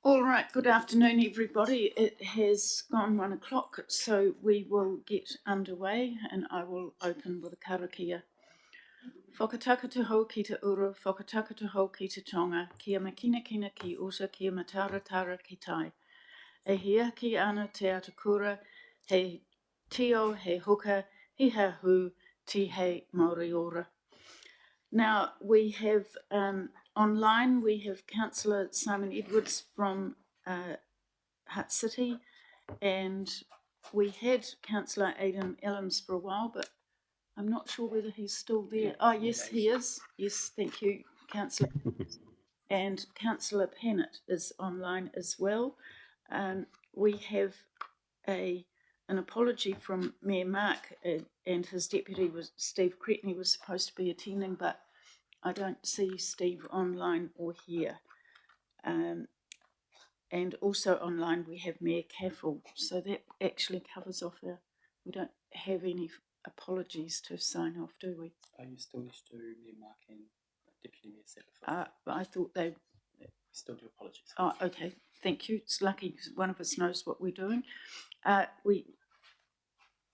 All right, good afternoon, everybody. It has gone 1 o'clock, so we will get underway and I will open with a karakia. Whakataka te hau ki te uru, whakataka te hau ki te tonga, kia makina kina ki usa, kia matara ki tai. E hia ki ana te atakura, he tio, he huka, he ha hu, ti he Māori ora. Now, we have online, we have Councillor Simon Edwards from Hutt City, and we had Councillor Aidan Ellens for a while, but I'm not sure whether he's still there. Oh, yes, he is. Yes, thank you, Councillor. And Councillor Pennant is online as well. We have an apology from Mayor Mark, and his deputy was Steve Cretney was supposed to be attending, but I don't see Steve online or here. And also online we have Mayor Caffrell, so that actually covers off we don't have any apologies to sign off, do we? You still need to do Mayor Mark and Deputy Mayor Sattler. I thought they... We still do apologies. Oh, okay, thank you. It's lucky one of us knows what we're doing.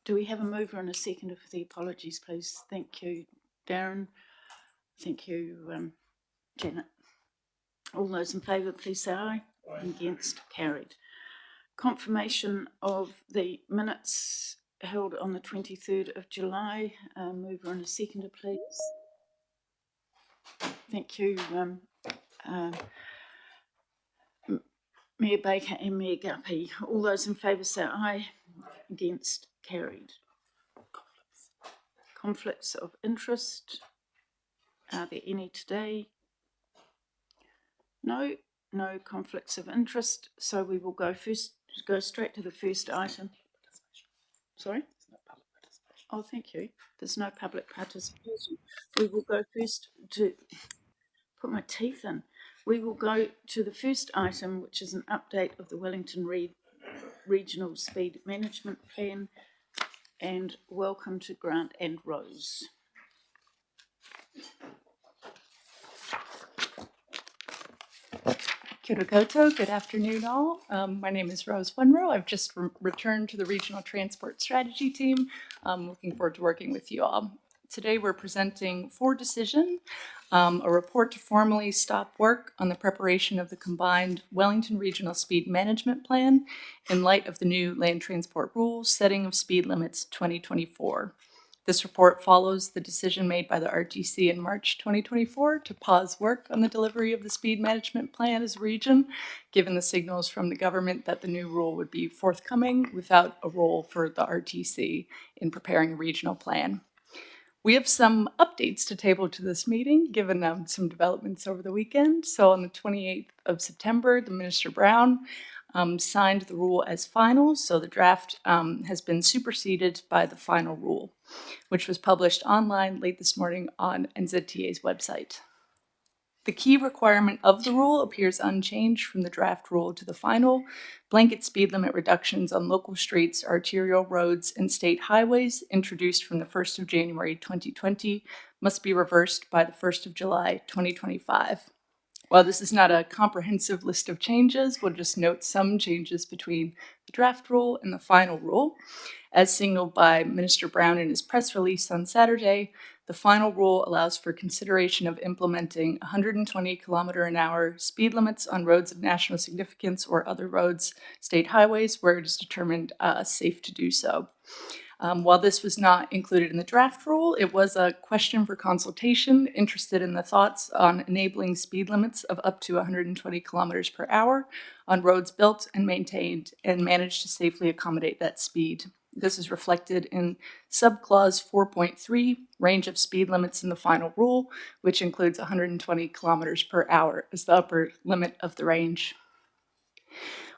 Do we have a mover and a seconder for the apologies, please? Thank you, Darren. Thank you, Janet. All those in favour, please say aye. Against, carried. Confirmation of the minutes held on the 23rd of July. Mover and a seconder, please. Thank you, Mayor Baker and Mayor Guppy. All those in favour say aye. Against, carried. Conflicts of interest. Are there any today? No conflicts of interest. So we will go straight to the first item. Sorry? There's no public participation. Oh, thank you. There's no public participation. We will go first to put my teeth in. We will go to the first item, which is an update of the Wellington Regional Speed Management Plan. And welcome to Grant and Rose. Kia ora koutou, good afternoon all. My name is Rose Munro. I've just returned to the Regional Transport Strategy team. I'm looking forward to working with you all. Today we're presenting for decision a report to formally stop work on the preparation of the combined Wellington Regional Speed Management Plan in light of the new Land Transport Rules Setting of Speed Limits 2024. This report follows the decision made by the RTC in March 2024 to pause work on the delivery of the speed management plan as a region, given the signals from the government that the new rule would be forthcoming without a role for the RTC in preparing a regional plan. We have some updates to table to this meeting, given some developments over the weekend. So on the 28th of September, the Minister Brown signed the rule as final, so the draft has been superseded by the final rule, which was published online late this morning on NZTA's website. The key requirement of the rule appears unchanged from the draft rule to the final. Blanket speed limit reductions on local streets, arterial roads, and state highways introduced from the 1st of January 2020 must be reversed by the 1st of July 2025. While this is not a comprehensive list of changes, we'll just note some changes between the draft rule and the final rule. As signaled by Minister Brown in his press release on Saturday, the final rule allows for consideration of implementing 120 km/h speed limits on roads of national significance or other roads, state highways, where it is determined safe to do so. While this was not included in the draft rule, it was a question for consultation interested in the thoughts on enabling speed limits of up to 120 km/h on roads built and maintained and managed to safely accommodate that speed. This is reflected in subclause 4.3, range of speed limits in the final rule, which includes 120 km/h as the upper limit of the range.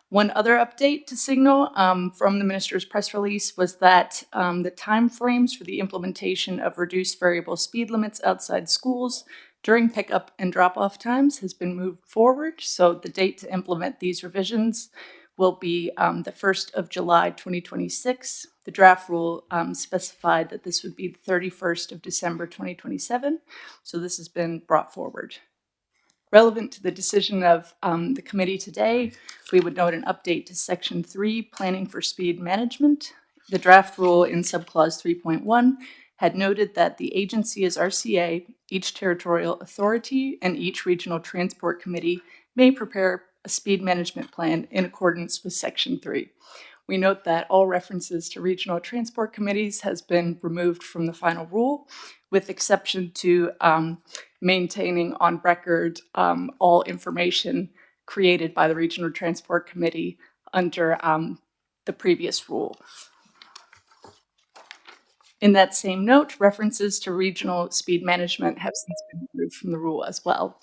One other update to signal from the minister's press release was that the timeframes for the implementation of reduced variable speed limits outside schools during pickup and drop-off times has been moved forward. So the date to implement these revisions will be the 1st of July 2026. The draft rule specified that this would be the 31st of December 2027. So this has been brought forward. Relevant to the decision of the committee today, we would note an update to Section 3, Planning for Speed Management. The draft rule in subclause 3.1 had noted that the agency is RCA, each territorial authority, and each regional transport committee may prepare a speed management plan in accordance with Section 3. We note that all references to regional transport committees has been removed from the final rule, with exception to maintaining on record all information created by the Regional Transport Committee under the previous rule. In that same note, references to regional speed management have since been removed from the rule as well,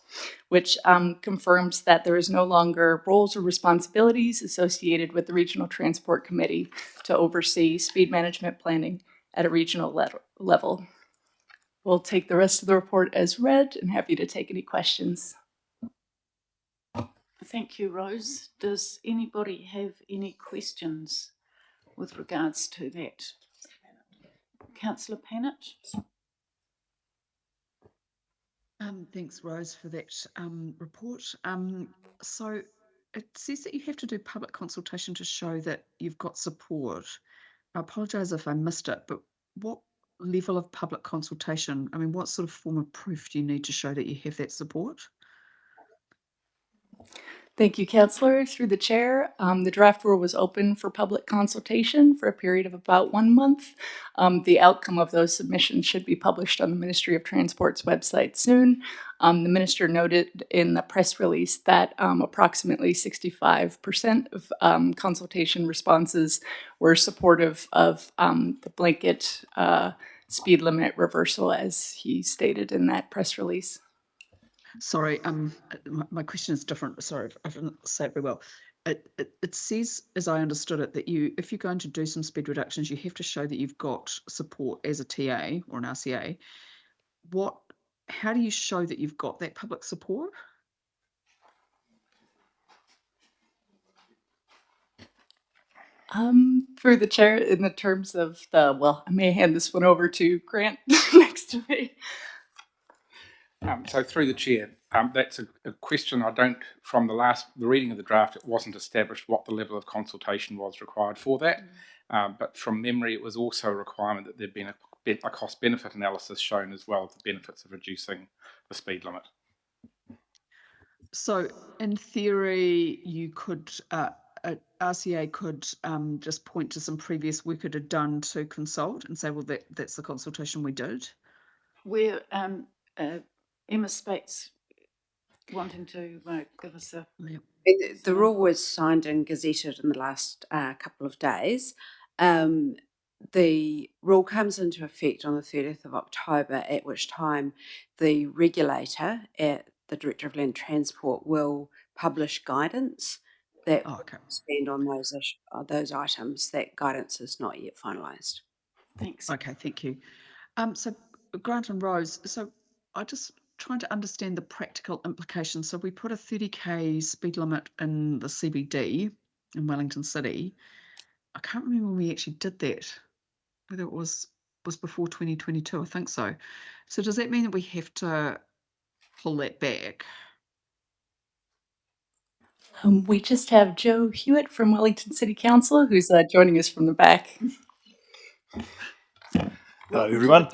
which confirms that there is no longer roles or responsibilities associated with the Regional Transport Committee to oversee speed management planning at a regional level. We'll take the rest of the report as read and happy to take any questions. Thank you, Rose. Does anybody have any questions with regards to that? Councillor Pennant? Thanks, Rose, for that report. So it says that you have to do public consultation to show that you've got support. I apologise if I missed it, but what level of public consultation, I mean, what sort of form of proof do you need to show that you have that support? Thank you, Councillor. Through the chair, the draft rule was open for public consultation for a period of about 1 month. The outcome of those submissions should be published on the Ministry of Transport's website soon. The minister noted in the press release that approximately 65% of consultation responses were supportive of the blanket speed limit reversal, as he stated in that press release. Sorry, my question is different. Sorry, I didn't say it very well. It says, as I understood it, that if you're going to do some speed reductions, you have to show that you've got support as a TA or an RCA. How do you show that you've got that public support? Through the chair, in the terms of I may hand this one over to Grant next to me. So through the chair, that's a question I don't, from the reading of the draft, it wasn't established what the level of consultation was required for that. But from memory, it was also a requirement that there'd been a cost-benefit analysis shown as well of the benefits of reducing the speed limit. So in theory, you could, RCA could just point to some previous work it had done to consult and say, well, that's the consultation we did. We're Emma Spates wanting to give us a... The rule was signed and gazetted in the last couple of days. The rule comes into effect on the 30th of October, at which time the regulator, the Director of Land Transport, will publish guidance that will expand on those items. That guidance is not yet finalised. Thanks. Okay, thank you. So Grant and Rose, so I just trying to understand the practical implications. So we put a 30k speed limit in the CBD in Wellington City. I can't remember when we actually did that. Whether it was before 2022, I think so. So does that mean that we have to pull that back? We just have Joe Hewitt from Wellington City Council, who's joining us from the back. Hello, everyone.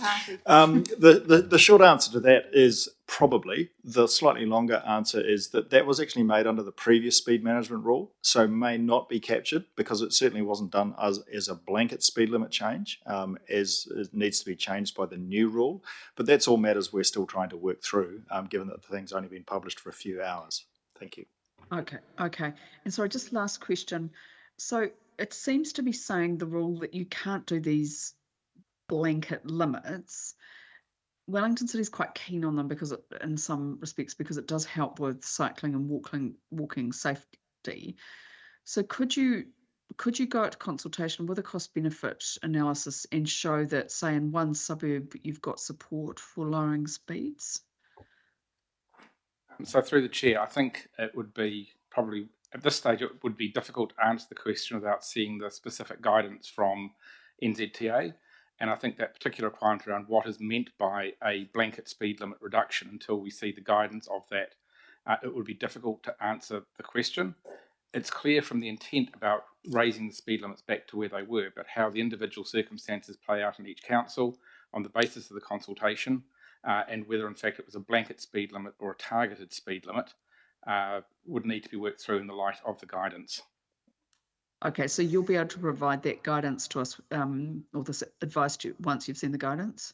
The short answer to that is probably. The slightly longer answer is that was actually made under the previous speed management rule, so may not be captured because it certainly wasn't done as a blanket speed limit change, as it needs to be changed by the new rule. But that's all matters we're still trying to work through, given that the thing's only been published for a few hours. Thank you. Okay. And sorry, just last question. So it seems to be saying the rule that you can't do these blanket limits. Wellington City is quite keen on them because in some respects, because it does help with cycling and walking safety. So could you go to consultation with a cost benefit analysis and show that, say, in one suburb you've got support for lowering speeds? So through the chair, I think it would be probably, at this stage, it would be difficult to answer the question without seeing the specific guidance from NZTA. And I think that particular requirement around what is meant by a blanket speed limit reduction until we see the guidance of that it would be difficult to answer the question. It's clear from the intent about raising the speed limits back to where they were, but how the individual circumstances play out in each council on the basis of the consultation, and whether in fact it was a blanket speed limit or a targeted speed limit, would need to be worked through in the light of the guidance. Okay, so you'll be able to provide that guidance to us, or this advice to you once you've seen the guidance?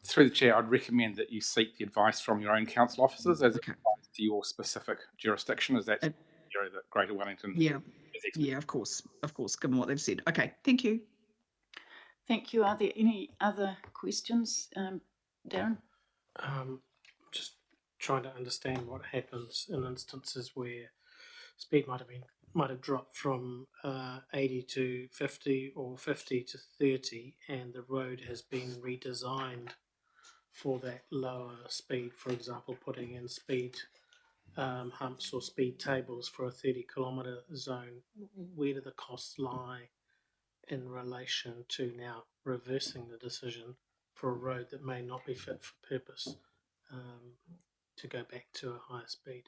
Through the chair, I'd recommend that you seek the advice from your own council officers as it applies to your specific jurisdiction, as that's the area that Greater Wellington Yeah, is expert. yeah, of course, given what they've said. Okay, thank you. Thank you. Are there any other questions, Darren? Just trying to understand what happens in instances where speed might have dropped from 80 to 50 or 50 to 30, and the road has been redesigned for that lower speed. For example, putting in speed humps or speed tables for a 30-kilometre zone. Where do the costs lie in relation to now reversing the decision for a road that may not be fit for purpose to go back to a higher speed?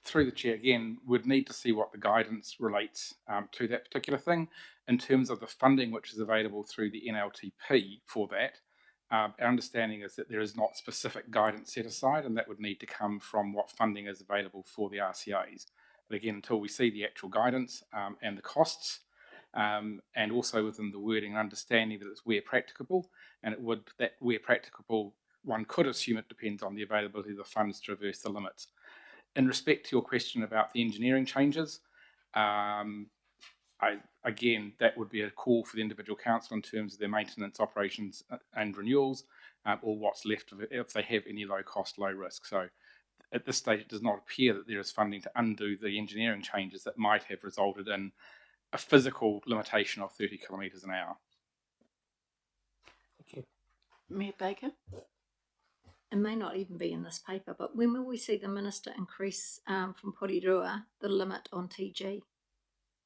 Through the chair again, would need to see what the guidance relates to that particular thing. In terms of the funding which is available through the NLTP for that, our understanding is that there is not specific guidance set aside, and that would need to come from what funding is available for the RCAs. But again, until we see the actual guidance and the costs, and also within the wording and understanding that it's where practicable, and that where practicable, one could assume it depends on the availability of the funds to reverse the limits. In respect to your question about the engineering changes, again, that would be a call for the individual council in terms of their maintenance, operations and renewals, or what's left of it if they have any low cost, low risk. So at this stage, it does not appear that there is funding to undo the engineering changes that might have resulted in a physical limitation of 30 kilometres an hour. Thank you. Mayor Baker? It may not even be in this paper, but when will we see the Minister increase from Porirua the limit on TG?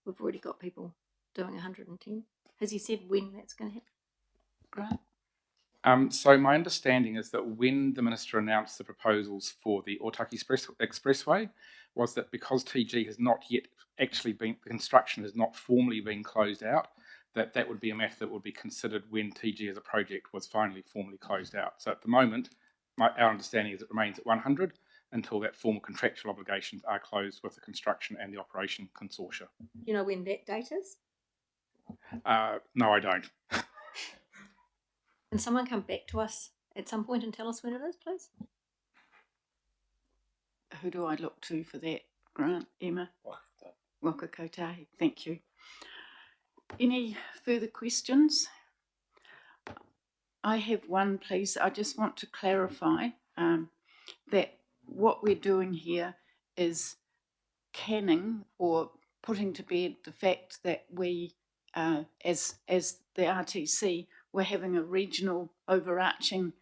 We've already got people doing 110. Has he said when that's going to happen? Grant? So my understanding is that when the Minister announced the proposals for the Otaki Expressway, was that because TG has not yet actually been, the construction has not formally been closed out, that would be a matter that would be considered when TG as a project was finally formally closed out. So at the moment, our understanding is it remains at 100 until that formal contractual obligations are closed with the construction and the operation consortia. You know when that date is? No, I don't. Can someone come back to us at some point and tell us when it is, please? Who do I look to for that, Grant? Emma? Waka Kotahi. Thank you. Any further questions? I have one, please. I just want to clarify that what we're doing here is canning or putting to bed the fact that we, as the RTC, we're having a regional overarching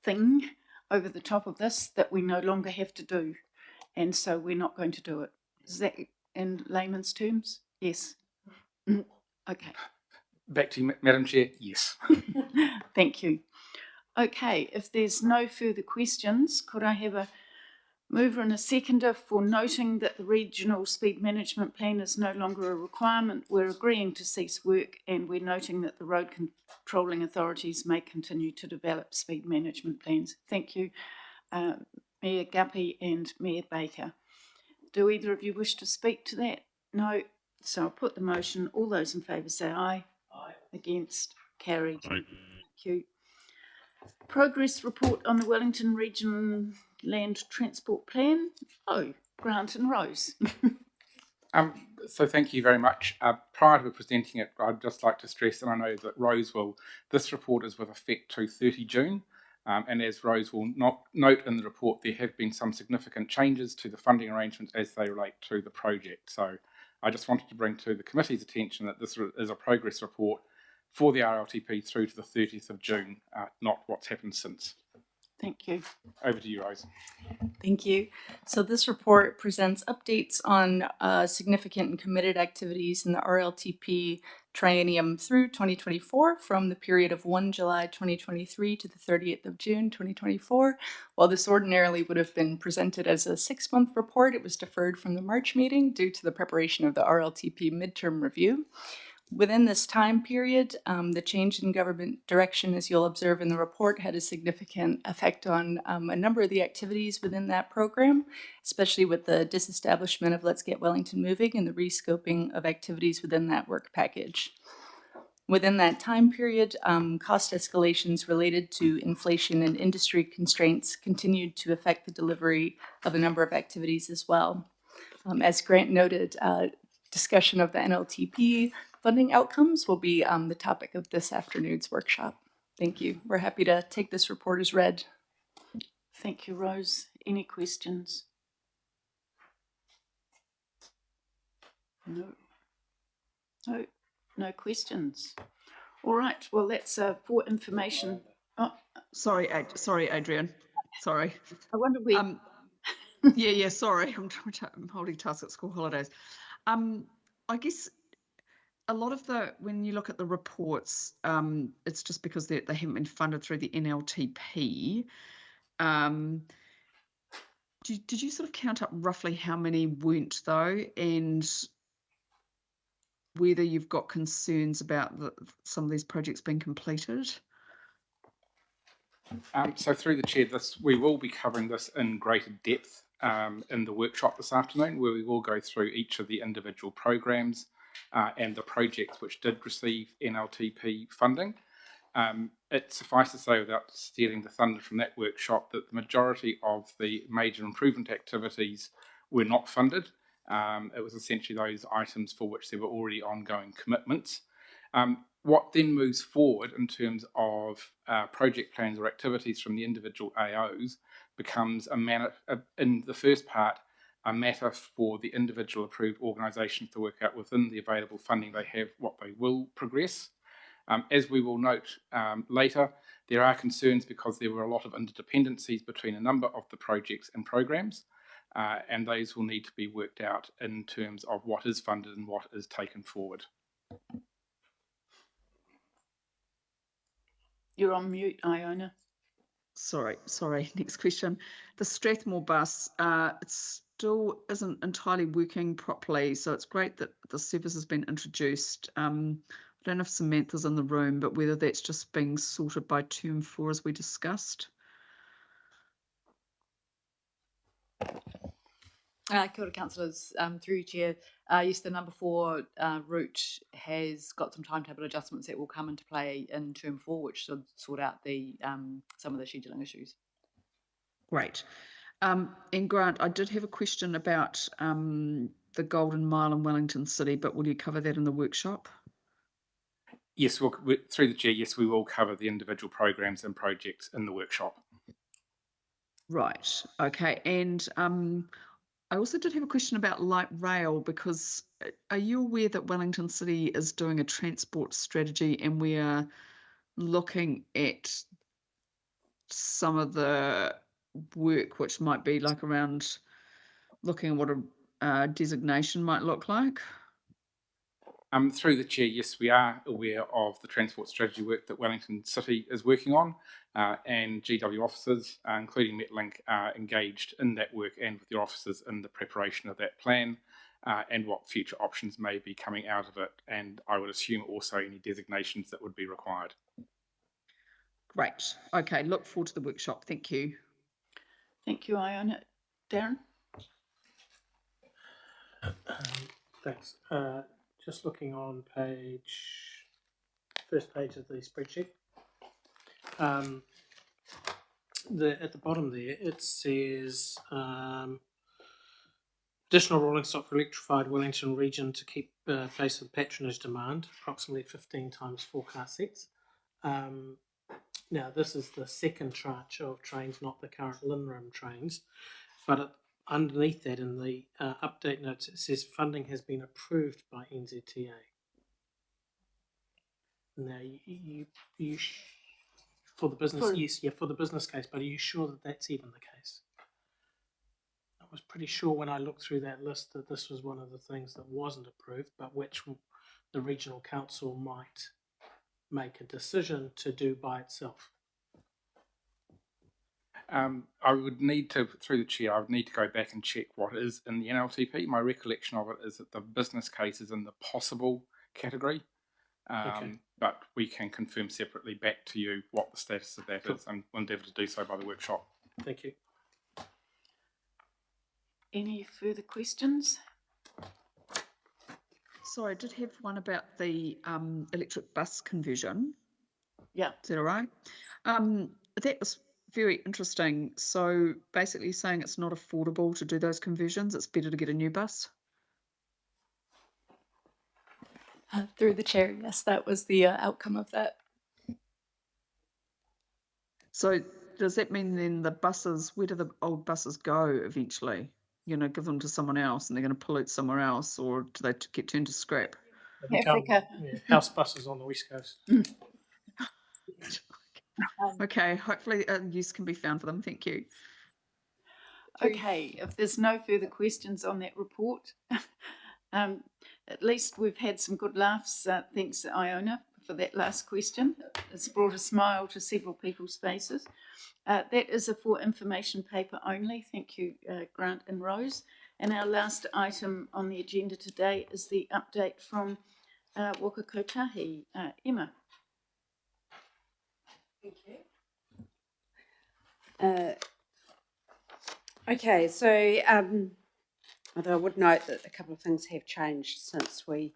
thing over the top of this that we no longer have to do, and so we're not going to do it. Is that in layman's terms? Yes. Okay. Back to you, Madam Chair. Yes. Thank you. Okay, if there's no further questions, could I have a mover and a seconder for noting that the regional speed management plan is no longer a requirement? We're agreeing to cease work, and we're noting that the road controlling authorities may continue to develop speed management plans. Thank you, Mayor Guppy and Mayor Baker. Do either of you wish to speak to that? No. So I'll put the motion. All those in favour say aye. Aye. Against? Carried. Aye. Thank you. Progress report on the Wellington Regional Land Transport Plan. Oh, Grant and Rose. So thank you very much. Prior to presenting it, I'd just like to stress, and I know that Rose will, this report is with effect to 30 June. And as Rose will note in the report, there have been some significant changes to the funding arrangements as they relate to the project. So I just wanted to bring to the committee's attention that this is a progress report for the RLTP through to the 30th of June, not what's happened since. Thank you. Over to you, Rose. Thank you. So this report presents updates on significant and committed activities in the RLTP triennium through 2024 from the period of 1 July 2023 to the 30th of June 2024. While this ordinarily would have been presented as a 6-month report, it was deferred from the March meeting due to the preparation of the RLTP midterm review. Within this time period, the change in government direction, as you'll observe in the report, had a significant effect on a number of the activities within that program, especially with the disestablishment of Let's Get Wellington Moving and the rescoping of activities within that work package. Within that time period, cost escalations related to inflation and industry constraints continued to affect the delivery of a number of activities as well. As Grant noted, discussion of the NLTP funding outcomes will be the topic of this afternoon's workshop. Thank you. We're happy to take this report as read. Thank you, Rose. Any questions? No questions. All right, well, that's for information. Oh, Sorry, Adrian. Sorry. I wonder where... Yeah, sorry. I'm holding tasks at school holidays. I guess a lot of when you look at the reports, it's just because they haven't been funded through the NLTP. Did you sort of count up roughly how many weren't though, and whether you've got concerns about some of these projects being completed? So through the chair, we will be covering this in greater depth in the workshop this afternoon, where we will go through each of the individual programs and the projects which did receive NLTP funding. It suffices to say, without stealing the thunder from that workshop, that the majority of the major improvement activities were not funded. It was essentially those items for which there were already ongoing commitments. What then moves forward in terms of project plans or activities from the individual AOs becomes in the first part, a matter for the individual approved organisations to work out within the available funding they have what they will progress. As we will note later, there are concerns because there were a lot of interdependencies between a number of the projects and programs, and those will need to be worked out in terms of what is funded and what is taken forward. You're on mute, Iona. Sorry. Next question. The Strathmore bus, it still isn't entirely working properly, so it's great that the service has been introduced. I don't know if Samantha's in the room, but whether that's just being sorted by term 4 as we discussed. Kia ora, councillors. Through Chair, yes, the number 4 route has got some timetable adjustments that will come into play in term 4, which should sort out the some of the scheduling issues. Great. And Grant, I did have a question about the Golden Mile in Wellington City, but will you cover that in the workshop? Yes, through the chair, yes, we will cover the individual programs and projects in the workshop. Right. Okay. And I also did have a question about light rail, because are you aware that Wellington City is doing a transport strategy and we are looking at some of the work which might be like around looking at what a designation might look like? Through the chair, yes, we are aware of the transport strategy work that Wellington City is working on, and GW officers, including Metlink, are engaged in that work and with your officers in the preparation of that plan and what future options may be coming out of it, and I would assume also any designations that would be required. Great. Okay, look forward to the workshop. Thank you. Thank you, Iona. Darren? Thanks. Just looking on first page of the spreadsheet. At the bottom there, it says additional rolling stock for electrified Wellington region to keep pace with patronage demand, approximately 15 times forecast sets. Now, this is the second tranche of trains, not the current Linram trains, but underneath that in the update notes, it says funding has been approved by NZTA. Now, you for the business, for the business case, but are you sure that that's even the case? I was pretty sure when I looked through that list that this was one of the things that wasn't approved, but which the regional council might make a decision to do by itself? I would need to, through the chair, I would need to go back and check what is in the NLTP. My recollection of it is that the business case is in the possible category, but we can confirm separately back to you what the status of that is, and we'll endeavour to do so by the workshop. Thank you. Any further questions? Sorry, I did have one about the electric bus conversion. Yeah. Is that all right? That was very interesting. So basically saying it's not affordable to do those conversions, it's better to get a new bus. Through the chair, yes, that was the outcome of that. So does that mean then the buses, where do the old buses go eventually? You know, give them to someone else and they're going to pollute somewhere else, or do they get turned to scrap? Africa. House buses on the West Coast. Okay, hopefully use can be found for them. Thank you. Okay, if there's no further questions on that report, at least we've had some good laughs. Thanks, Iona, for that last question. It's brought a smile to several people's faces. That is for information paper only. Thank you, Grant and Rose. And our last item on the agenda today is the update from Waka Kotahi. Emma. Thank you. Okay, so although I would note that a couple of things have changed since we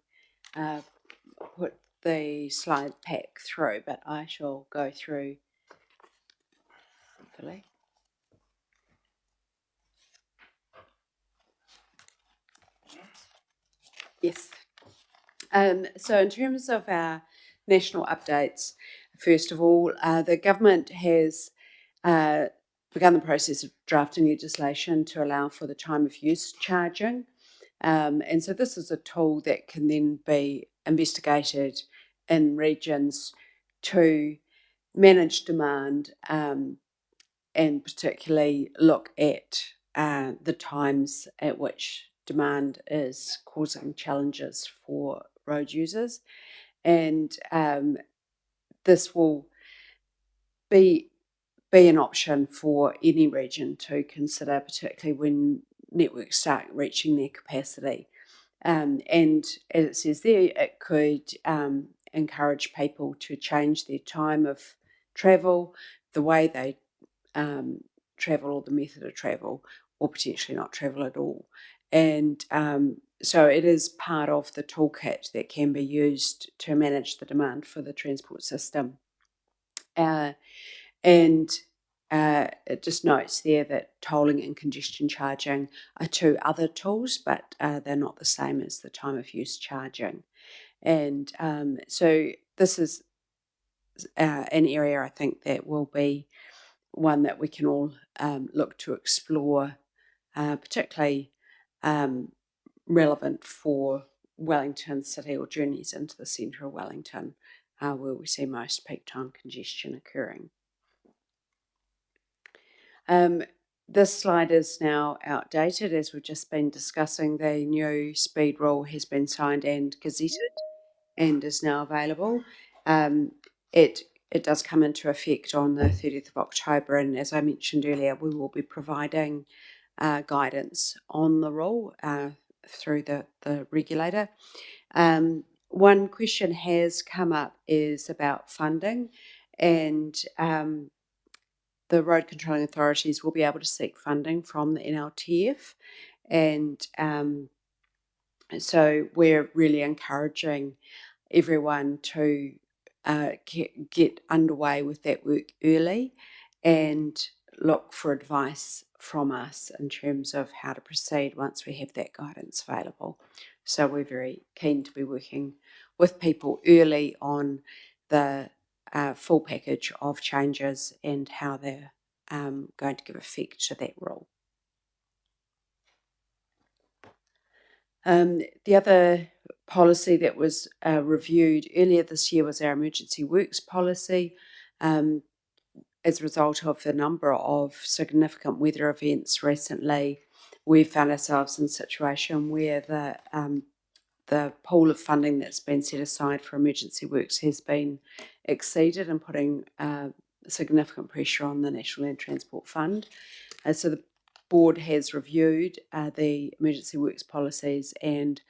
put the slide pack through, but I shall go through hopefully. Yes. So in terms of our national updates, first of all, the government has begun the process of drafting legislation to allow for the time of use charging. And so this is a tool that can then be investigated in regions to manage demand and particularly look at the times at which demand is causing challenges for road users. And this will be an option for any region to consider, particularly when networks start reaching their capacity. And as it says there, it could encourage people to change their time of travel, the way they travel or the method of travel, or potentially not travel at all. And so it is part of the toolkit that can be used to manage the demand for the transport system. It just notes there that tolling and congestion charging are two other tools, but they're not the same as the time of use charging. And so this is an area I think that will be one that we can all look to explore, particularly relevant for Wellington City or journeys into the centre of Wellington, where we see most peak time congestion occurring. This slide is now outdated, as we've just been discussing. The new speed rule has been signed and gazetted and is now available. It does come into effect on the 30th of October, and as I mentioned earlier, we will be providing guidance on the rule through the regulator. One question has come up is about funding, and the road controlling authorities will be able to seek funding from the NLTF, and so we're really encouraging everyone to get underway with that work early and look for advice from us in terms of how to proceed once we have that guidance available. So we're very keen to be working with people early on the full package of changes and how they're going to give effect to that rule. The other policy that was reviewed earlier this year was our emergency works policy. As a result of the number of significant weather events recently, we found ourselves in a situation where the the pool of funding that's been set aside for emergency works has been exceeded and putting significant pressure on the National Land Transport Fund. So the board has reviewed the emergency works policies and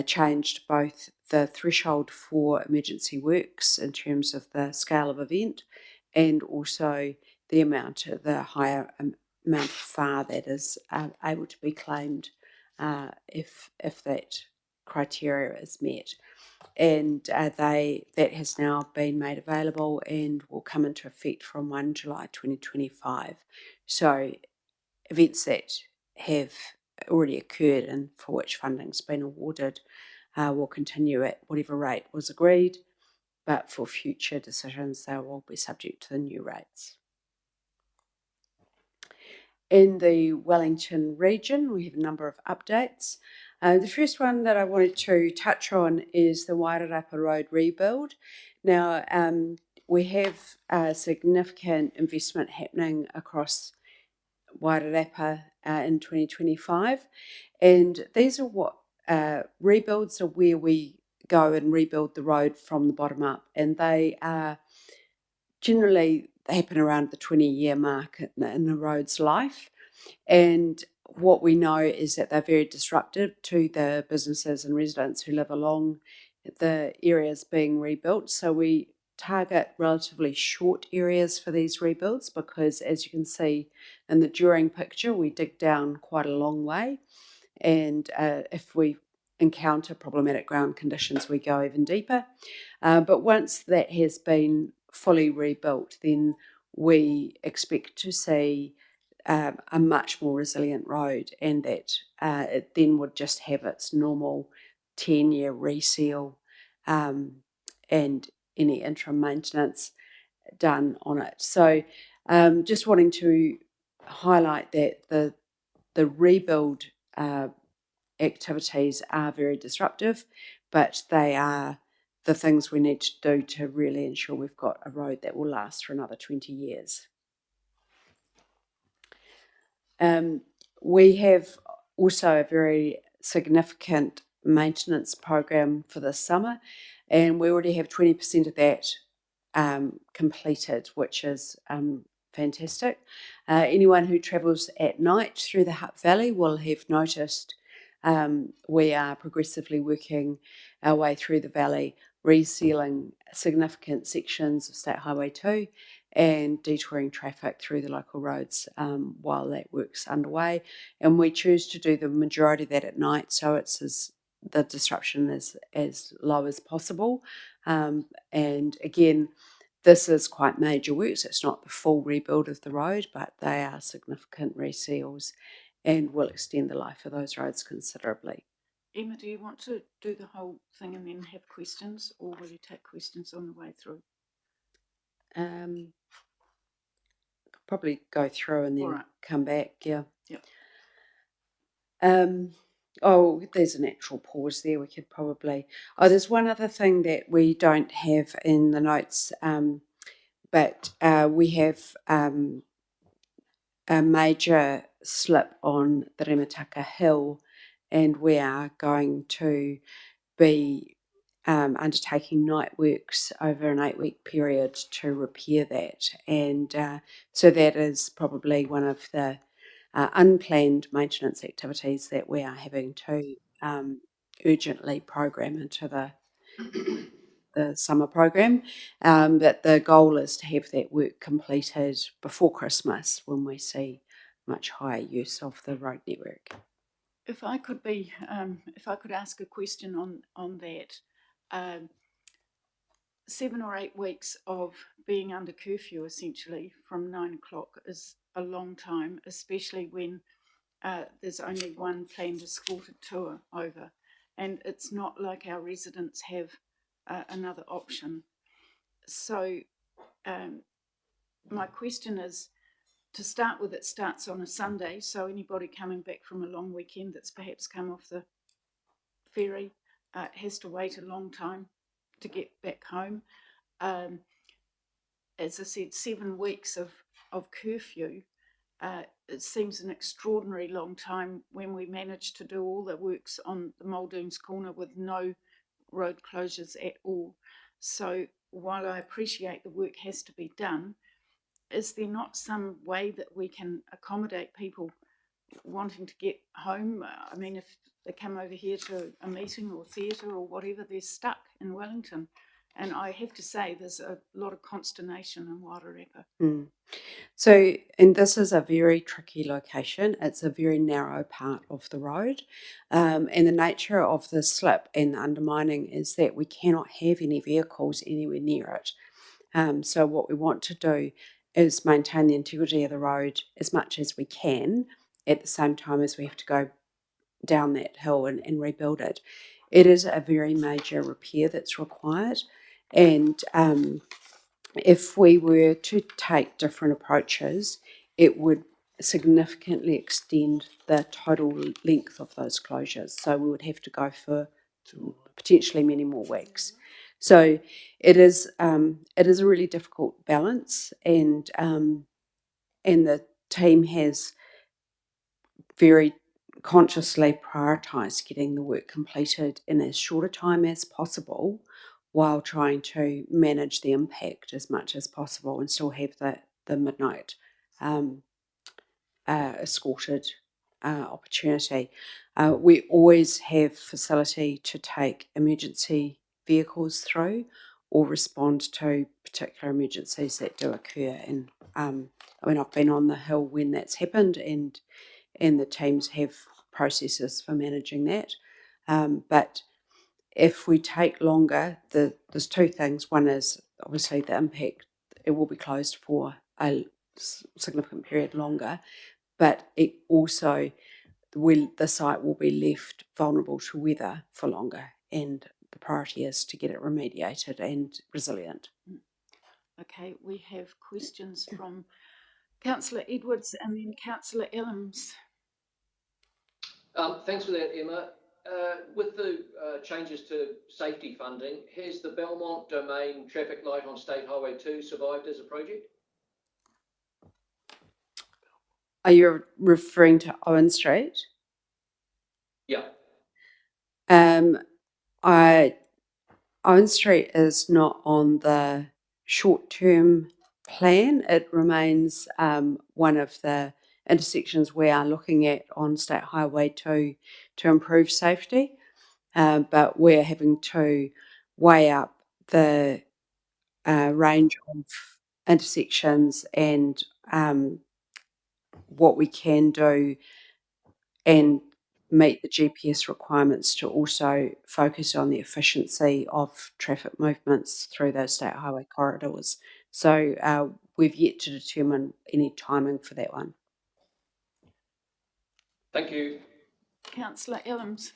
changed both the threshold for emergency works in terms of the scale of event and also the amount, the higher amount of FAR that is able to be claimed if that criteria is met. And that has now been made available and will come into effect from 1 July 2025. So events that have already occurred and for which funding's been awarded will continue at whatever rate was agreed, but for future decisions they will be subject to the new rates. In the Wellington region, we have a number of updates. The first one that I wanted to touch on is the Wairarapa Road rebuild. Now, we have significant investment happening across Wairarapa in 2025, and these are what rebuilds are where we go and rebuild the road from the bottom up, and they are generally happen around the 20-year mark in the road's life. And what we know is that they're very disruptive to the businesses and residents who live along the areas being rebuilt. So we target relatively short areas for these rebuilds because, as you can see in the during picture, we dig down quite a long way. And if we encounter problematic ground conditions, we go even deeper. But once that has been fully rebuilt, then we expect to see a much more resilient road, and that it then would just have its normal 10-year reseal and any interim maintenance done on it. So just wanting to highlight that the rebuild activities are very disruptive, but they are the things we need to do to really ensure we've got a road that will last for another 20 years. We have also a very significant maintenance program for this summer, and we already have 20% of that completed, which is fantastic. Anyone who travels at night through the Hutt Valley will have noticed we are progressively working our way through the valley, resealing significant sections of State Highway 2 and detouring traffic through the local roads while that work's underway. And we choose to do the majority of that at night, so the disruption is as low as possible. And again, this is quite major works. It's not the full rebuild of the road, but they are significant reseals and will extend the life of those roads considerably. Emma, do you want to do the whole thing and then have questions, or will you take questions on the way through? Probably go through and then come back, yeah. Yep. There's a natural pause there. We could probably... there's one other thing that we don't have in the notes, but we have a major slip on the Remataka Hill, and we are going to be undertaking night works over an 8-week period to repair that. And so that is probably one of the unplanned maintenance activities that we are having to urgently program into the summer program. But the goal is to have that work completed before Christmas, when we see much higher use of the road network. If I could ask a question on that, 7 or 8 weeks of being under curfew, essentially from 9 o'clock, is a long time, especially when there's only one planned escorted tour over, and it's not like our residents have another option. So my question is, to start with, it starts on a Sunday, so anybody coming back from a long weekend that's perhaps come off the ferry has to wait a long time to get back home. As I said, 7 weeks of curfew. it seems an extraordinary long time when we managed to do all the works on the Muldoon's Corner with no road closures at all. So while I appreciate the work has to be done, is there not some way that we can accommodate people wanting to get home? I mean, if they come over here to a meeting or theatre or whatever, they're stuck in Wellington. And I have to say, there's a lot of consternation in Wairarapa. Mm. So, and this is a very tricky location. It's a very narrow part of the road. And the nature of the slip and the undermining is that we cannot have any vehicles anywhere near it. So what we want to do is maintain the integrity of the road as much as we can, at the same time as we have to go down that hill and rebuild it. It is a very major repair that's required. And if we were to take different approaches, it would significantly extend the total length of those closures. So we would have to go for potentially many more weeks. So it is a really difficult balance, and the team has very consciously prioritised getting the work completed in as short a time as possible, while trying to manage the impact as much as possible and still have the midnight escorted opportunity. We always have facility to take emergency vehicles through or respond to particular emergencies that do occur. And I mean, I've been on the hill when that's happened, and the teams have processes for managing that. But if we take longer, there's two things. One is obviously the impact. It will be closed for a significant period longer, but it also the site will be left vulnerable to weather for longer, and the priority is to get it remediated and resilient. Okay, we have questions from Councillor Edwards and then Councillor Elms. Thanks for that, Emma. With the changes to safety funding, has the Belmont Domain traffic light on State Highway 2 survived as a project? Are you referring to Owen Street? Yeah. Owen Street is not on the short-term plan. It remains one of the intersections we are looking at on State Highway 2 to improve safety, but we're having to weigh up the range of intersections and what we can do and meet the GPS requirements to also focus on the efficiency of traffic movements through those state highway corridors. So we've yet to determine any timing for that one. Thank you. Councillor Elms.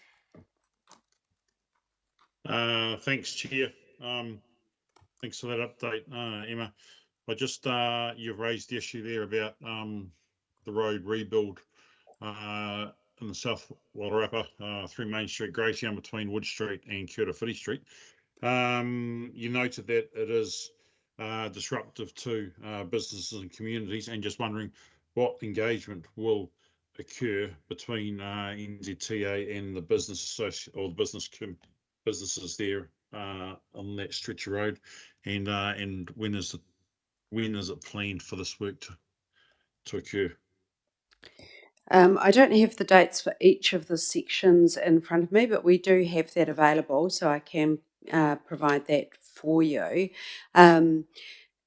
Thanks, Chair. Thanks for that update, Emma. I just you've raised the issue there about the road rebuild in the South Wairarapa through Main Street, Greytown, between Wood Street and Kiotawhiti Street. You noted that it is disruptive to businesses and communities, and just wondering what engagement will occur between NZTA and the business association or the businesses there on that stretch of road, and when is it planned for this work to occur? I don't have the dates for each of the sections in front of me, but we do have that available, so I can provide that for you.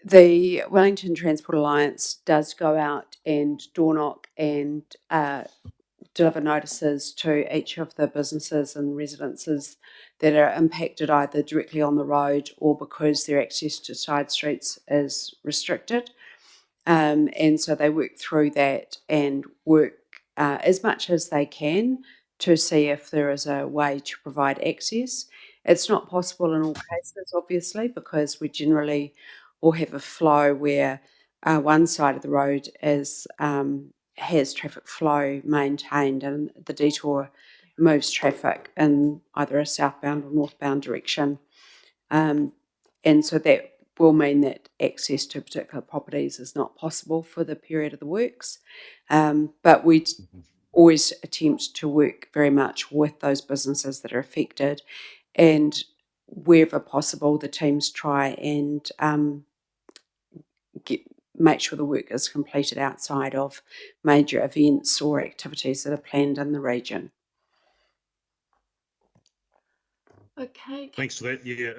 The Wellington Transport Alliance does go out and door knock and deliver notices to each of the businesses and residences that are impacted either directly on the road or because their access to side streets is restricted. And so they work through that and work as much as they can to see if there is a way to provide access. It's not possible in all cases, obviously, because we generally will have a flow where one side of the road has traffic flow maintained and the detour moves traffic in either a southbound or northbound direction. And so that will mean that access to particular properties is not possible for the period of the works. But we always attempt to work very much with those businesses that are affected, and wherever possible, the teams try and make sure the work is completed outside of major events or activities that are planned in the region. Okay. Thanks for that. Yeah,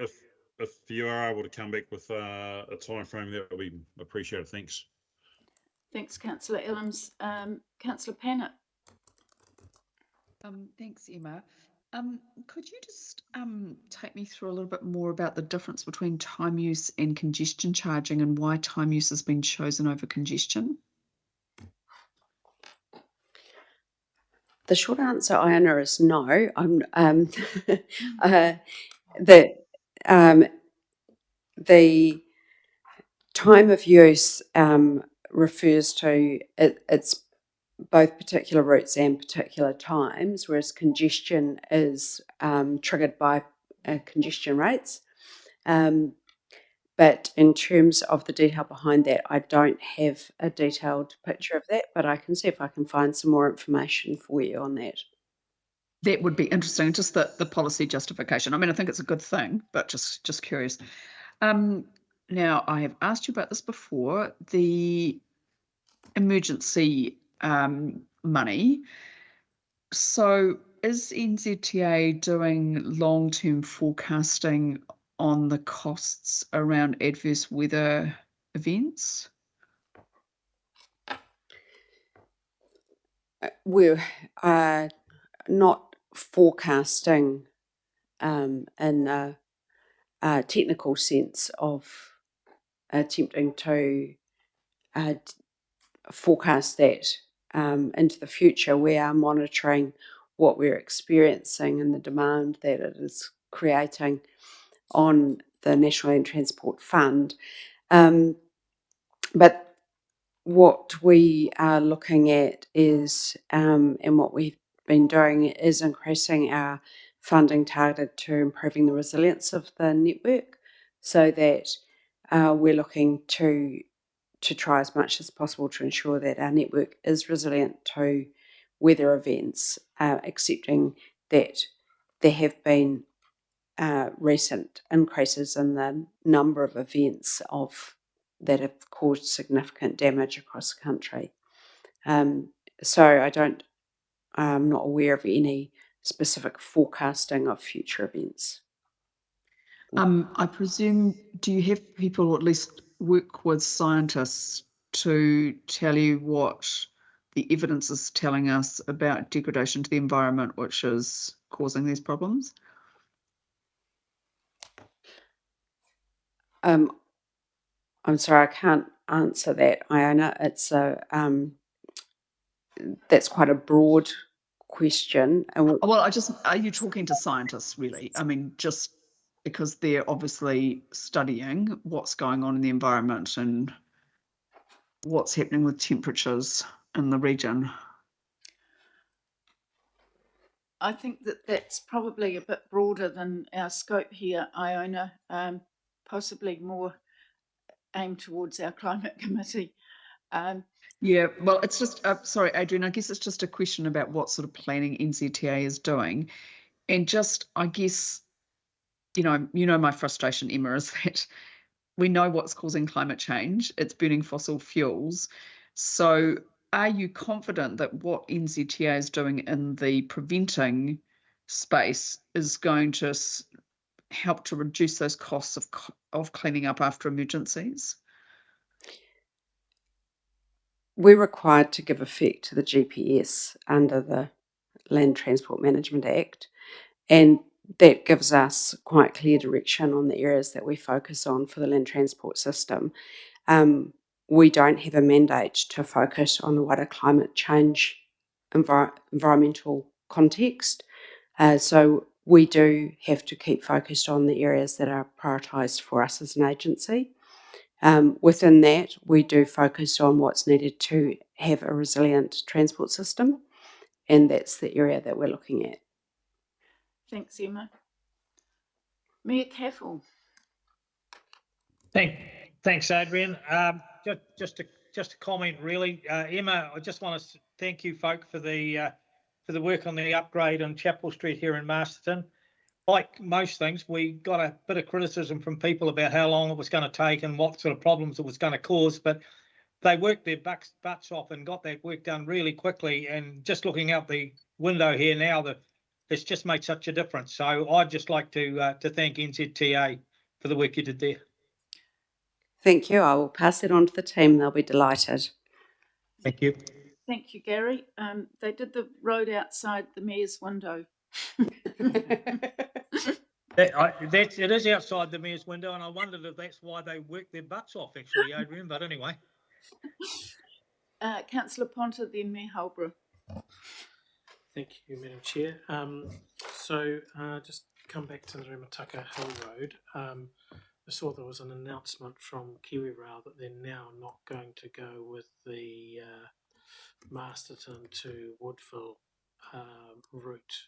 if you are able to come back with a time frame, that would be appreciated. Thanks. Thanks, Councillor Elams. Councillor Pannett. Thanks, Emma. Could you just take me through a little bit more about the difference between time use and congestion charging, and why time use has been chosen over congestion? The short answer, Iona, is no. The time of use refers to it's both particular routes and particular times, whereas congestion is triggered by congestion rates. But in terms of the detail behind that, I don't have a detailed picture of that, but I can see if I can find some more information for you on that. That would be interesting, just the policy justification. I mean, I think it's a good thing, but just curious. Now, I have asked you about this before, the emergency money. So is NZTA doing long-term forecasting on the costs around adverse weather events? We're not forecasting in a technical sense of attempting to forecast that into the future. We are monitoring what we're experiencing and the demand that it is creating on the National Land Transport Fund. But what we are looking at is, and what we've been doing, is increasing our funding targeted to improving the resilience of the network, so that we're looking to try as much as possible to ensure that our network is resilient to weather events, accepting that there have been recent increases in the number of events that have caused significant damage across the country. So I'm not aware of any specific forecasting of future events. I presume, do you have people, or at least work with scientists, to tell you what the evidence is telling us about degradation to the environment which is causing these problems? I'm sorry, I can't answer that, Iona. It's that's quite a broad question. Well, are you talking to scientists, really? I mean, just because they're obviously studying what's going on in the environment and what's happening with temperatures in the region. I think that's probably a bit broader than our scope here, Iona, possibly more aimed towards our climate committee. Yeah, well, it's just, sorry, Adrian, I guess it's just a question about what sort of planning NZTA is doing. And just, I guess, you know, my frustration, Emma, is that we know what's causing climate change. It's burning fossil fuels. So are you confident that what NZTA is doing in the preventing space is going to help to reduce those costs of cleaning up after emergencies? We're required to give effect to the GPS under the Land Transport Management Act, and that gives us quite clear direction on the areas that we focus on for the land transport system. We don't have a mandate to focus on the wider climate change environmental context, so we do have to keep focused on the areas that are prioritised for us as an agency. Within that, we do focus on what's needed to have a resilient transport system, and that's the area that we're looking at. Thanks, Emma. Mia Caffel. Thanks, Adrian. Just a comment, really, Emma. I just want to thank you, folk, for the work on the upgrade on Chapel Street here in Masterton. Like most things, we got a bit of criticism from people about how long it was going to take and what sort of problems it was going to cause, but they worked their butts off and got that work done really quickly. And just looking out the window here now, it's just made such a difference. So I'd just like to thank NZTA for the work you did there. Thank you. I will pass it on to the team. They'll be delighted. Thank you. Thank you, Gary. They did the road outside the mayor's window. It is outside the mayor's window, and I wondered if that's why they worked their butts off, actually, Adrian. But anyway. Councillor Ponta, then Mayor Holbrook. Thank you, Madam Chair. Just come back to the Rumataka Hill Road. I saw there was an announcement from Kiwi Rail that they're now not going to go with the Masterton to Woodville route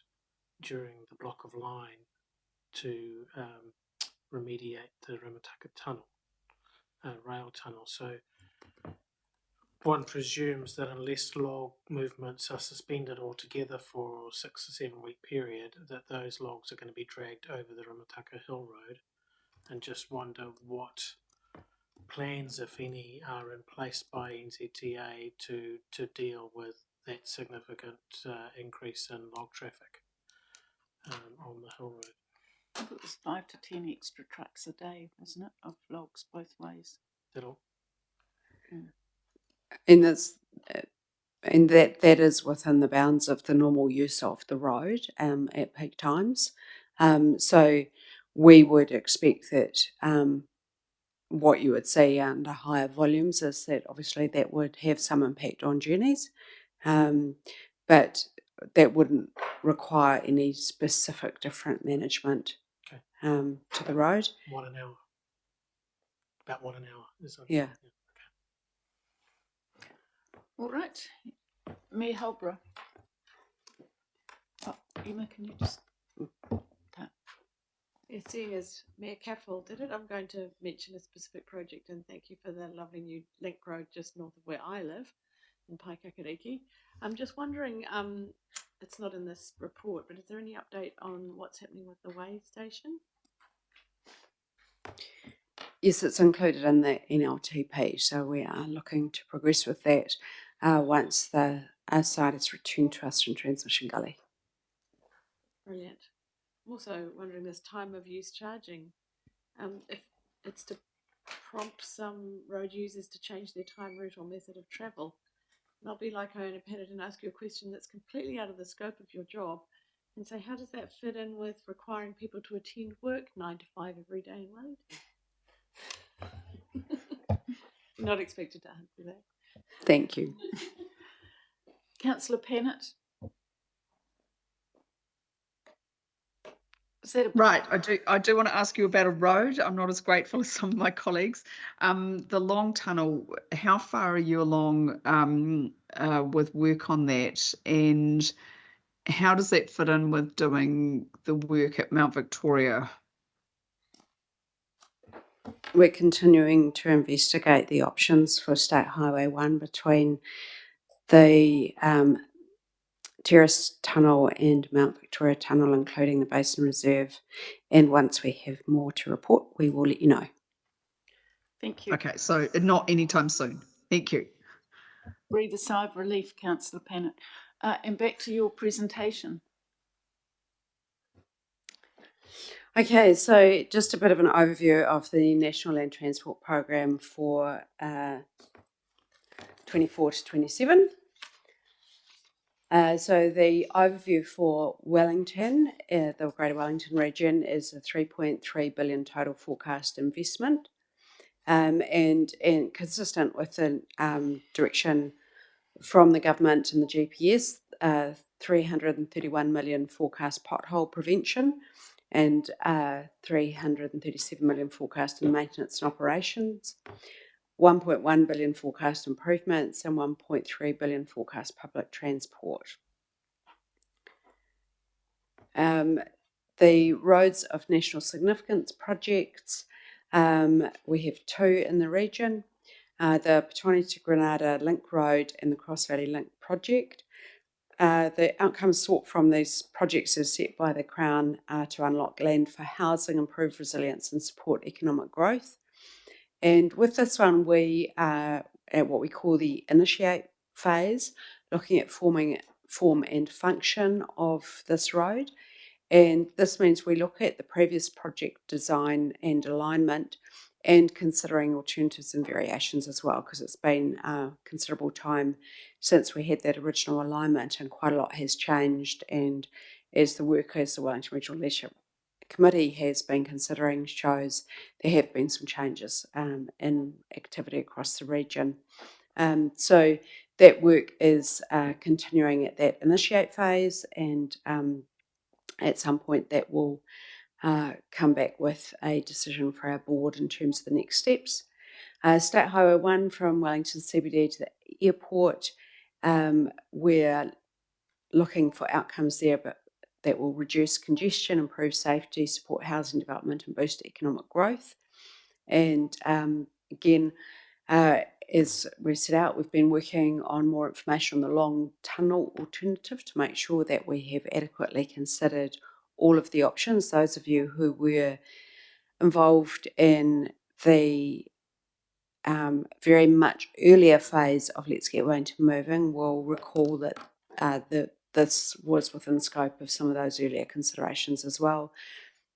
during the block of line to remediate the Rumataka tunnel, rail tunnel. So one presumes that unless log movements are suspended altogether for a 6 or 7 week period, that those logs are going to be dragged over the Rumataka Hill Road, and just wonder what plans, if any, are in place by NZTA to deal with that significant increase in log traffic on the Hill Road. I think it was 5 to 10 extra trucks a day, wasn't it, of logs both ways? That all? And that is within the bounds of the normal use of the road at peak times. So we would expect that what you would see under higher volumes is that obviously that would have some impact on journeys, but that wouldn't require any specific different management to the road. 1 an hour. About 1 an hour. Yeah. All right. Mayor Holbrook. Oh, Emma, can you just... Yeah, seeing as Mayor Caffrell did it, I'm going to mention a specific project and thank you for the lovely new link road just north of where I live in Paikakariki. I'm just wondering, it's not in this report, but is there any update on what's happening with the way station? Yes, it's included in the NLTP, so we are looking to progress with that once the site is returned to us from Transmission Gully. Brilliant. I'm also wondering this time of use charging, if it's to prompt some road users to change their time, route or method of travel. Not be like I own a Paddington and ask you a question that's completely out of the scope of your job and say, how does that fit in with requiring people to attend work 9 to 5 every day in Wellington? Not expected to answer that. Thank you. Councillor Pennant. Right, I do want to ask you about a road. I'm not as grateful as some of my colleagues. The long tunnel, how far are you along with work on that, and how does that fit in with doing the work at Mount Victoria? We're continuing to investigate the options for State Highway 1 between the Terrace Tunnel and Mount Victoria Tunnel, including the Basin Reserve. And once we have more to report, we will let you know. Thank you. Okay, so not anytime soon. Thank you. Breathe a sigh of relief, Councillor Pennant. And back to your presentation. Okay, so just a bit of an overview of the National Land Transport Program for 24 to 27. So the overview for Wellington, the Greater Wellington region, is a 3.3 billion total forecast investment, and consistent with the direction from the government and the GPS, 331 million forecast pothole prevention, and 337 million forecast in maintenance and operations. 1.1 billion forecast improvements and 1.3 billion forecast public transport. The roads of national significance projects We have 2 in the region, the Petone to Granada Link Road and the Cross Valley Link project. The outcomes sought from these projects is set by the Crown to unlock land for housing, improve resilience and support economic growth. And with this one, we are at what we call the initiate phase, looking at form and function of this road. And this means we look at the previous project design and alignment and considering alternatives and variations as well, because it's been considerable time since we had that original alignment and quite a lot has changed. And as the work as the Wellington Regional Leadership Committee has been considering shows, there have been some changes in activity across the region. So that work is continuing at that initiate phase, and at some point that will come back with a decision for our board in terms of the next steps. State Highway 1 from Wellington CBD to the airport, we're looking for outcomes there, but that will reduce congestion, improve safety, support housing development and boost economic growth. And again, as we set out, we've been working on more information on the long tunnel alternative to make sure that we have adequately considered all of the options. Those of you who were involved in the very much earlier phase of Let's Get Wellington Moving will recall that this was within scope of some of those earlier considerations as well.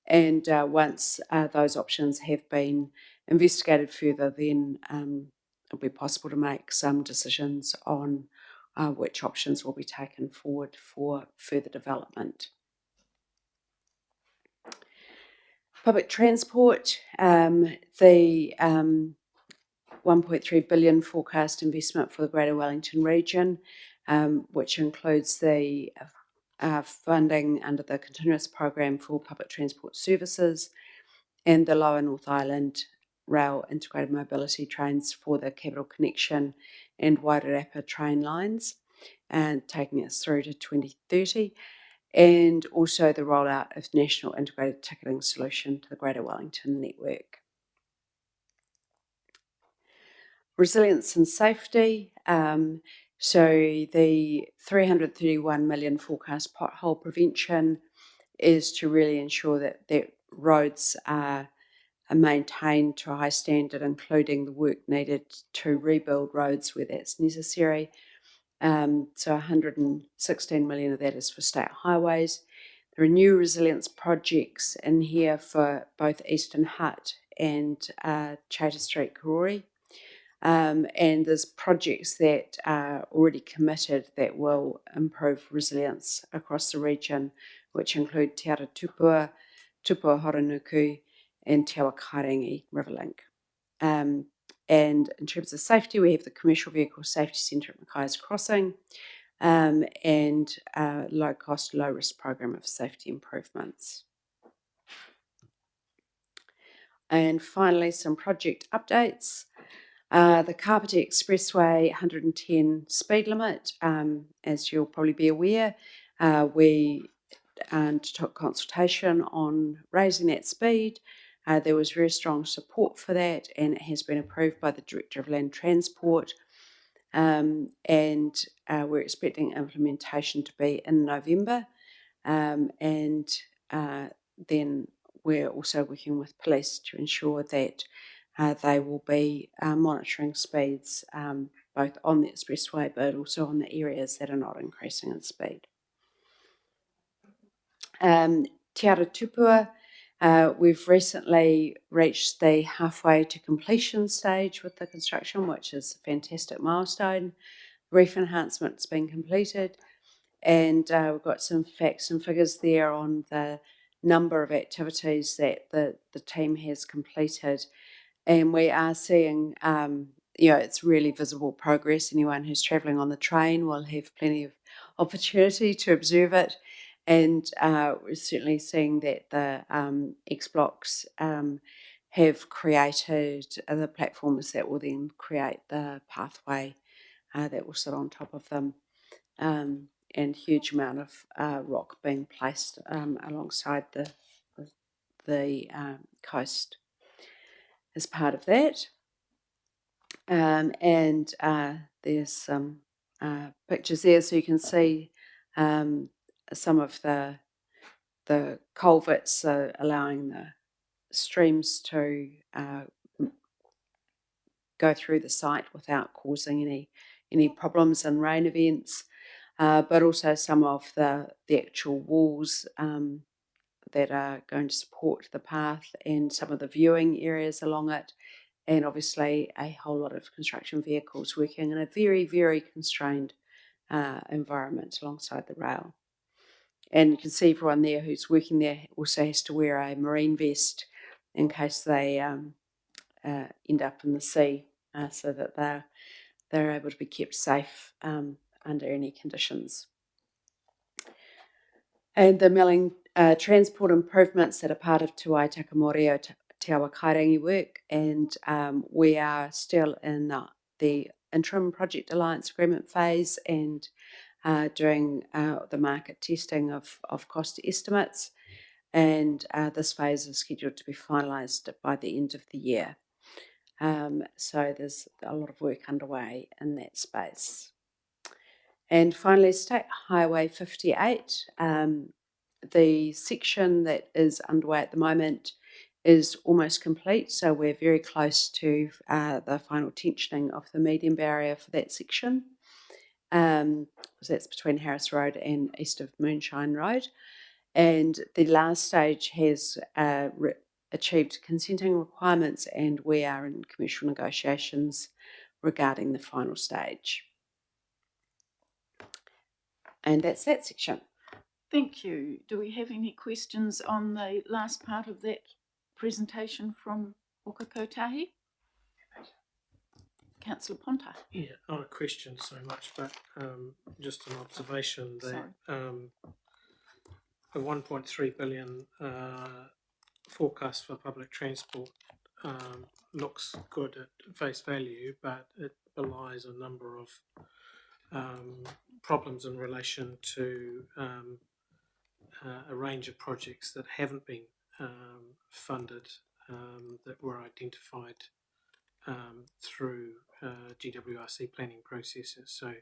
And once those options have been investigated further, then it'll be possible to make some decisions on which options will be taken forward for further development. Public transport, the 1.3 billion forecast investment for the Greater Wellington region, which includes the funding under the Continuous Program for Public Transport Services and the Lower North Island Rail Integrated Mobility Trains for the Capital Connection and Wairarapa train lines, and taking us through to 2030, and also the rollout of National Integrated Ticketing Solution to the Greater Wellington network. Resilience and safety, so the 331 million forecast pothole prevention is to really ensure that roads are maintained to a high standard, including the work needed to rebuild roads where that's necessary. So 116 million of that is for state highways. There are new resilience projects in here for both Eastern Hutt and Chater Street, Karori. And there's projects that are already committed that will improve resilience across the region, which include Te Ara Tupua, Tupua Horonuku, and Te Awa Kairangi River Link. And in terms of safety, we have the Commercial Vehicle Safety Centre at Mackay's Crossing, and low-cost, low-risk program of safety improvements. And finally, some project updates. The Kapiti Expressway 110 speed limit, as you'll probably be aware, we took consultation on raising that speed. There was very strong support for that, and it has been approved by the Director of Land Transport. And we're expecting implementation to be in November. And then we're also working with police to ensure that they will be monitoring speeds both on the expressway but also on the areas that are not increasing in speed. Te Ara Tupua, we've recently reached the halfway to completion stage with the construction, which is a fantastic milestone. Reef enhancement's been completed, and we've got some facts and figures there on the number of activities that the team has completed. And we are seeing, it's really visible progress. Anyone who's travelling on the train will have plenty of opportunity to observe it. And we're certainly seeing that the X-Blocks have created the platforms that will then create the pathway that will sit on top of them. And huge amount of rock being placed alongside the coast. as part of that. And there's some pictures there, so you can see some of the culverts, allowing the streams to go through the site without causing any problems in rain events, but also some of the actual walls that are going to support the path and some of the viewing areas along it, and obviously a whole lot of construction vehicles working in a very, very constrained environment alongside the rail. And you can see everyone there who's working there also has to wear a marine vest in case they end up in the sea, so that they're able to be kept safe under any conditions. And the milling transport improvements that are part of Te Wai Takamori Te Awa Kairangi work, and we are still in the interim project alliance agreement phase and doing the market testing of cost estimates, and this phase is scheduled to be finalised by the end of the year. So there's a lot of work underway in that space. And finally, State Highway 58, the section that is underway at the moment is almost complete, so we're very close to the final tensioning of the median barrier for that section. So that's between Harris Road and east of Moonshine Road. And the last stage has achieved consenting requirements, and we are in commercial negotiations regarding the final stage. And that's that section. Thank you. Do we have any questions on the last part of that presentation from Okakotahi? Councillor Ponta. Yeah, not a question so much, but just an observation that the 1.3 billion forecast for public transport looks good at face value, but it belies a number of problems in relation to a range of projects that haven't been funded, that were identified through GWRC planning processes. So,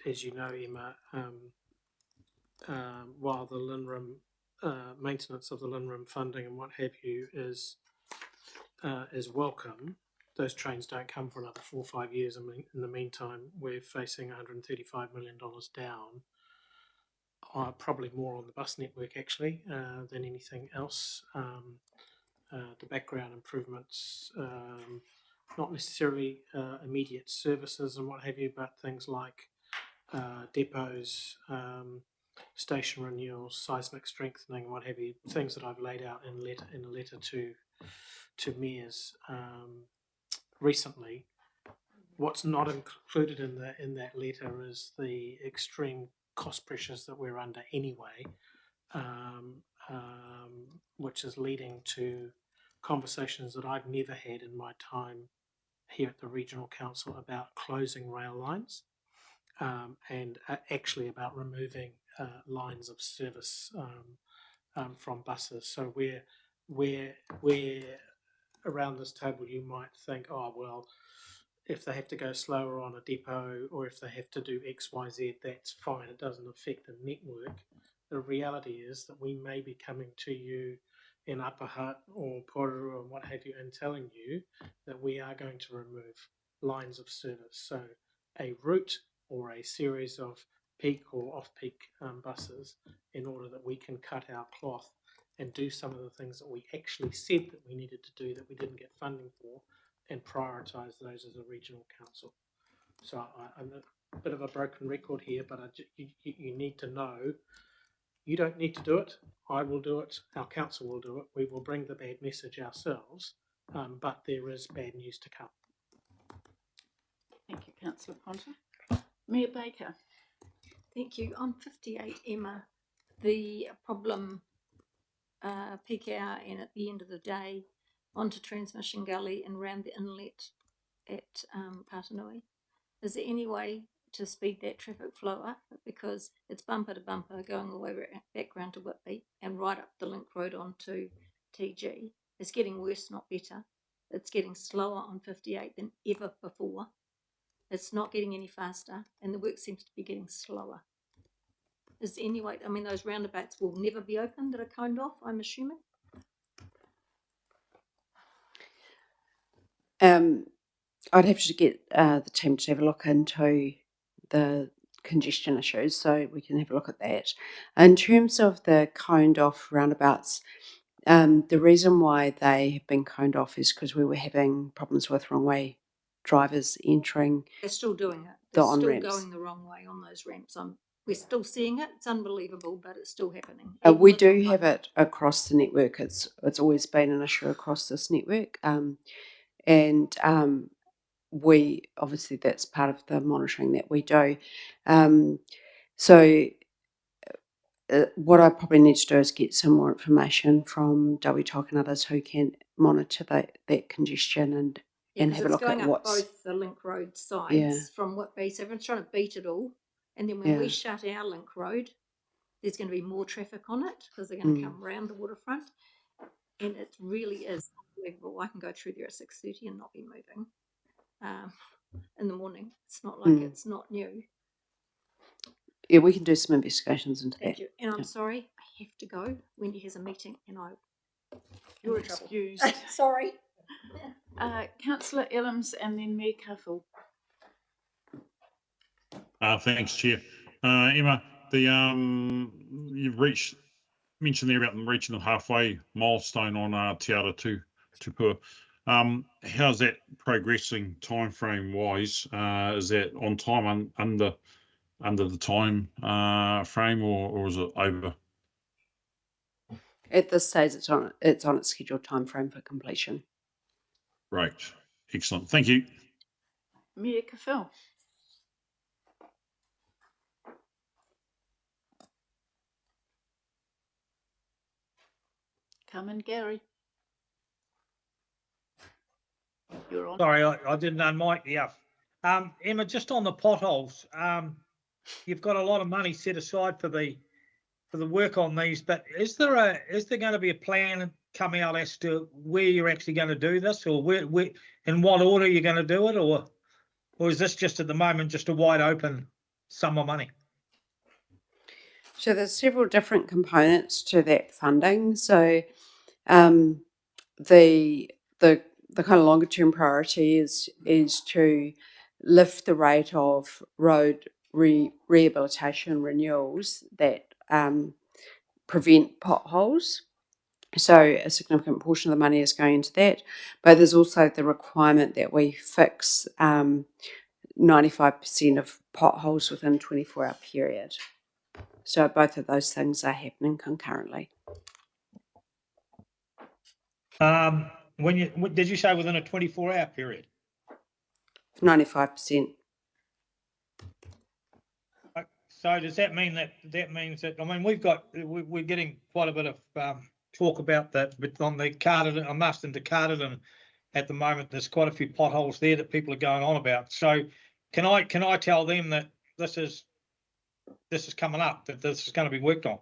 as you know, Emma, while the Linram maintenance of the Linram funding and what have you is welcome, those trains don't come for another 4 or 5 years. I mean, in the meantime, we're facing $135 million down. Probably more on the bus network actually than anything else. The background improvements, not necessarily immediate services and what have you, but things like depots, station renewals, seismic strengthening, what have you, things that I've laid out in a letter to mayors recently. What's not included in that letter is the extreme cost pressures that we're under anyway, which is leading to conversations that I've never had in my time here at the Regional Council about closing rail lines, and actually about removing lines of service from buses. So we're around this table, you might think, oh well, if they have to go slower on a depot or if they have to do X, Y, Z, that's fine. It doesn't affect the network. The reality is that we may be coming to you in Upper Hutt or Poruru or what have you and telling you that we are going to remove lines of service. So a route or a series of peak or off-peak buses, in order that we can cut our cloth and do some of the things that we actually said that we needed to do that we didn't get funding for, and prioritise those as a regional council. So I'm a bit of a broken record here, but you need to know you don't need to do it. I will do it. Our council will do it. We will bring the bad message ourselves, but there is bad news to come. Thank you, Councillor Ponta. Mayor Baker. Thank you. On 58, Emma, the problem peak hour and at the end of the day onto Transmission Gully and around the inlet at Patanui. Is there any way to speed that traffic flow up? Because it's bumper to bumper going all the way back round to Whitby and right up the link road onto TG. It's getting worse, not better. it's getting slower on 58 than ever before. It's not getting any faster, and the work seems to be getting slower. Is there any way, I mean, those roundabouts will never be open that are coned off, I'm assuming? I'd have to get the team to have a look into the congestion issues, so we can have a look at that. In terms of the coned off roundabouts, the reason why they have been coned off is because we were having problems with wrong way drivers entering. They're still doing it. The They're still on-ramps. going the wrong way on those ramps. We're still seeing it. It's unbelievable, but it's still happening. We do have it across the network. It's always been an issue across this network, and we obviously that's part of the monitoring that we do. So what I probably need to do is get some more information from WTOC and others who can monitor that congestion and have a look at what's both the link road sides from Whitby. So everyone's trying to beat it all, and then when we shut our link road, there's going to be more traffic on it because they're going to come around the waterfront, and it really is unbelievable. I can go through there at 6:30 and not be moving in the morning. It's not like it's not new. Yeah, we can do some investigations into Thank that. you. And I'm sorry, I have to go. Wendy has a meeting, and You're excused. Sorry. Councillor Ellams and then Mayor Cuffle. Thanks, Chair. Emma, you've mentioned there about them reaching the halfway milestone on Te Ara Tupua. How's that progressing time frame wise? Is that on time under the time frame, or is it over? At this stage, it's on its scheduled time frame for completion. Great, excellent. Thank you. Mayor Cuffle. Come in, Gary. You're on. Sorry, I didn't unmic the up. Emma, just on the potholes, you've got a lot of money set aside for the work on these, but is there going to be a plan come out as to where you're actually going to do this, or where in what order you're going to do it, or is this just at the moment just a wide open sum of money? So there's several different components to that funding. So the kind of longer term priority is to lift the rate of road rehabilitation renewals that prevent potholes. So a significant portion of the money is going into that, but there's also the requirement that we fix 95% of potholes within a 24-hour period. So both of those things are happening concurrently. Did you say within a 24-hour period? 95%. So does that mean means that, I mean, we're getting quite a bit of talk about that, but on the Carterton, on Marston to Carterton at the moment, there's quite a few potholes there that people are going on about. So can I tell them that this is coming up, that this is going to be worked on?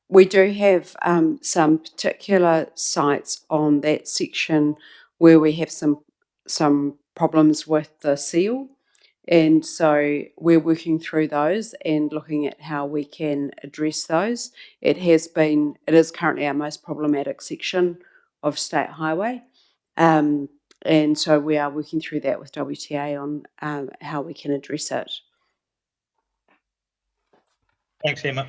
We do have some particular sites on that section where we have some problems with the seal, and so we're working through those and looking at how we can address those. It is currently our most problematic section of State Highway, and so we are working through that with WTA on how we can address it. Thanks, Emma.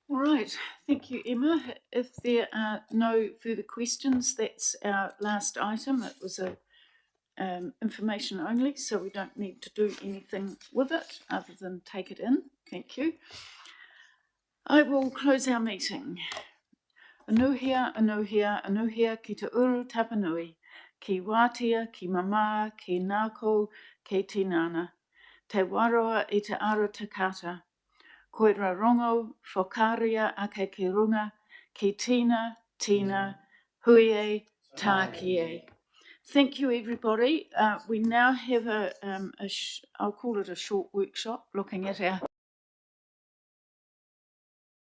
All right, thank you, Emma. If there are no further questions, that's our last item. It was information only, so we don't need to do anything with it other than take it in. Thank you. I will close our meeting. Anuhia, anuhia, anuhia ki te uru tapanui, ki wātia, ki mama, ki nāko, ki tinana. Te waroa I te ara takata. Koe rarongo, whakaria ake ki runga, ki tina, huie, tākie. Thank you, everybody. We now have I'll call it a short workshop, looking at our